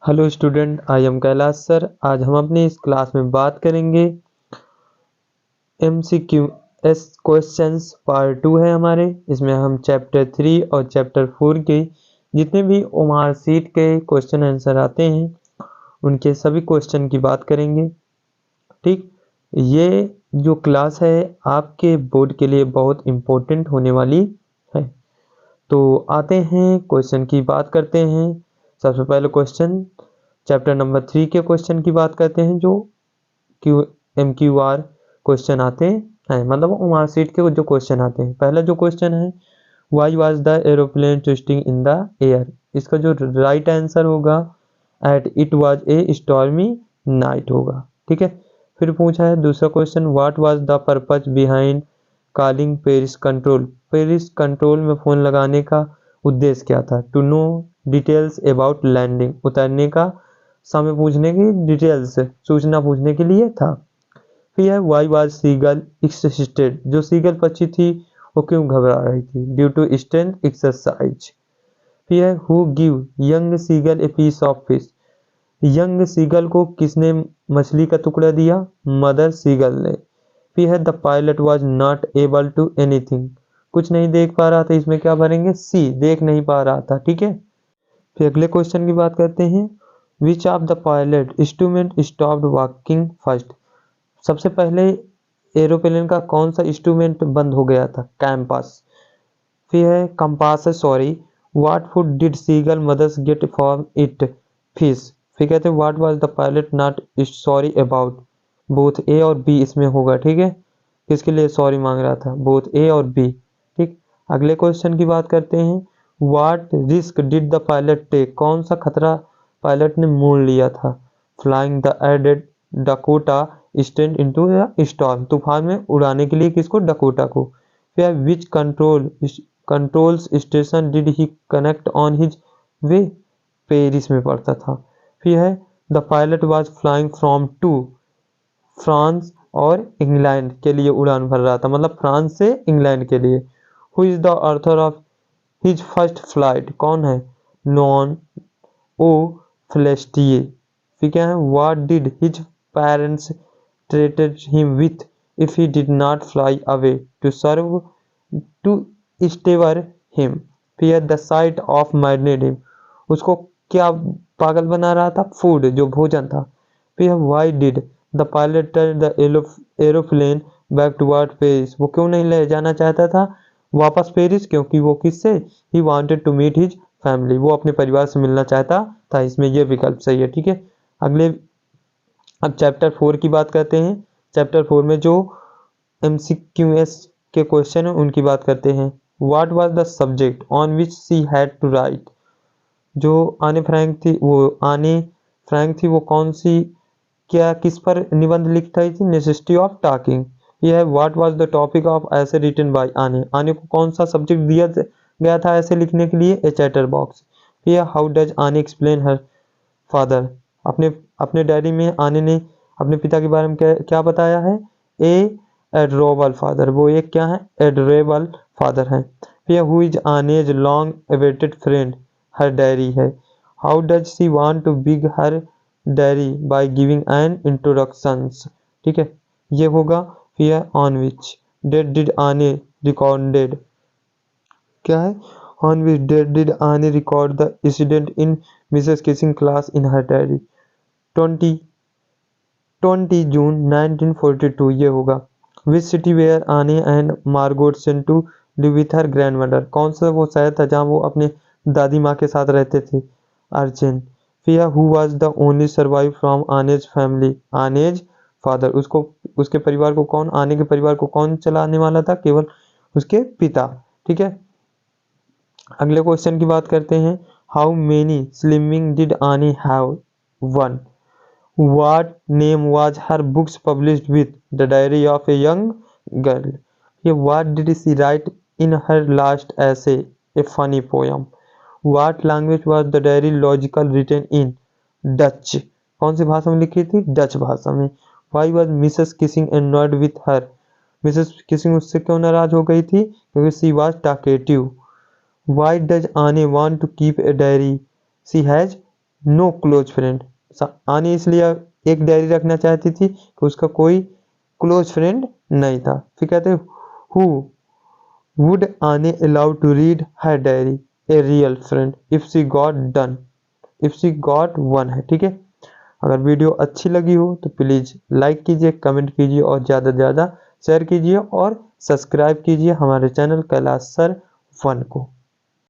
Hello student, I am Kailash sir. आज हम अपनी इस क्लास में बात करेंगे MCQS क्वेश्चंस पार्ट 2 है हमारे। इसमें हम चैप्टर 3 और चैप्टर 4 के जितने भी ओमार सीट के क्वेश्चन आंसर आते हैं उनके सभी क्वेश्चन की बात करेंगे। ठीक, ये जो क्लास है आपके बोर्ड के लिए बहुत इम्पोर्टेंट होने वाली है। तो आते हैं क्वेश्चन की बात करते हैं। सबसे पहले क्वेश्चन चैप्टर नंबर 3 के क्वेश्चन की बात करते हैं जो MQR क्वेश्चन आते हैं, मतलब ओमार सीट के जो क्वेश्चन आते हैं। पहला जो क्वेश्चन है, why was the aeroplane twisting in the air. इसका जो राइट आंसर होगा at it was a stormy night होगा। ठीक है, फिर पूछा है दूसरा question, what was the purpose behind calling Paris control. Paris control में फ़ोन लगाने का उद्देश्य क्या था? To know details about landing, उतरने का समय पूछने की डिटेल्स सूचना पूछने के लिए था। फिर है वाई वाज सीगल एक्सिस्टेड, जो सीगल पक्षी थी वो क्यों घबरा रही थी? Due to strength exercise. फिर है who give young seagull a piece of fish, young seagull को किसने मछली का टुकड़ा दिया? मदर सीगल ने। फिर है the pilot was not able to anything, कुछ नहीं देख पा रहा था। इसमें क्या भरेंगे? सी, देख नहीं पा रहा था। ठीक है, फिर अगले क्वेश्चन की बात करते हैं, which of the pilot instrument stopped walking first. सबसे पहले एरोप्लेन का कौन सा इंस्ट्रूमेंट बंद हो गया था? कैंपास। फिर है compass, sorry, what food did seagull mothers get from it? Fish. फिर कहते हैं what was the pilot not sorry about? Both A और बी इसमें होगा। ठीक है, किसके लिए सॉरी मांग रहा था? बोथ ए और बी। ठीक, अगले क्वेश्चन की बात करते हैं, what risk did the pilot take. कौन सा खतरा पायलट ने मोल लिया था? Flying the aided Dakota stand into storm, तूफान में उड़ाने के लिए किसको? डकोटा को। फिर which controls station did he connect on his way? Paris में पड़ता था। फिर है the pilot was flying from to, France और इंग्लैंड के लिए उड़ान भर रहा था, मतलब फ्रांस से इंग्लैंड के लिए। Who is the author of his first flight, कौन है? Liam O'Flaherty. फिर क्या है, what did his parents treated him with if he did not fly away to serve to steer him? फिर the sight of maddened him, उसको क्या पागल बना रहा था? फूड, जो भोजन था। फिर why did the pilot turn the aeroplane back toward Paris, वो क्यों नहीं ले जाना चाहता था वापस पेरिस? क्योंकि वो किससे? he wanted to meet his family, वो अपने परिवार से मिलना चाहता था। इसमें ये विकल्प सही है। ठीक है, अगले अब चैप्टर 4 की बात करते हैं। चैप्टर 4 में जो MCQS के क्वेश्चन हैं उनकी बात करते हैं। What was the subject on which she had to write. जो आने फ्रैंक थी वो कौन सी, क्या, किस पर निबंध लिख रही थी? Necessity of talking. यह है what was the topic of ऐसे रिटन बाय आने को कौन सा सब्जेक्ट दिया गया था ऐसे लिखने के लिए? ए चैटर बॉक्स। यह हाउ डज आने एक्सप्लेन हर फादर, अपने अपने डायरी में आने ने अपने पिता के बारे में क्या बताया है? ए एडोरेबल फादर, वो एक क्या है? एडोरेबल फादर है। फिर who is Anne's long awaited friend, her diary है। How does she want to बिग her diary by giving an introductions. ठीक है, ये होगा। फिर on which date did Anne recorded, क्या है? On which date did Anne record the incident in Mrs Keesing class in her diary? 20 June 1942, ये होगा। Which city where Anne and Margot sent to live with her grand mother, कौन सा वो शहर था जहाँ वो अपने दादी माँ के साथ रहते थे? अर्जेंट। फिर who was the only survive from Anne's family, Anne's father, उसको उसके परिवार को कौन, आने के परिवार को कौन चलाने वाला था? केवल उसके पिता। ठीक है, अगले क्वेश्चन की बात करते हैं, हाउ मेनी स्लिमिंग डिड आनी have? One. What name was her books published with? The Diary of a Young Girl. Here, what did she write in her last essay? A funny poem. What language was the diary logical written in? Dutch. कौन सी भाषा में लिखी थी? Dutch भाषा में। Why was Mrs. Kissing annoyed with her? Mrs. Kissing उससे क्यों नाराज हो गई थी? क्योंकि she was talkative. Why does Anne want to keep a diary? She has no close friend. Anne इसलिए एक डायरी रखना चाहती थी कि उसका कोई क्लोज फ्रेंड नहीं था। फिर कहते हैं who would Anne allow to read her diary a real friend if she got done, if she got one है, ठीक है। अगर वीडियो अच्छी लगी हो तो प्लीज़ लाइक कीजिए, कमेंट कीजिए और ज़्यादा से ज़्यादा शेयर कीजिए और सब्सक्राइब कीजिए हमारे चैनल कैलाश सर 1 को।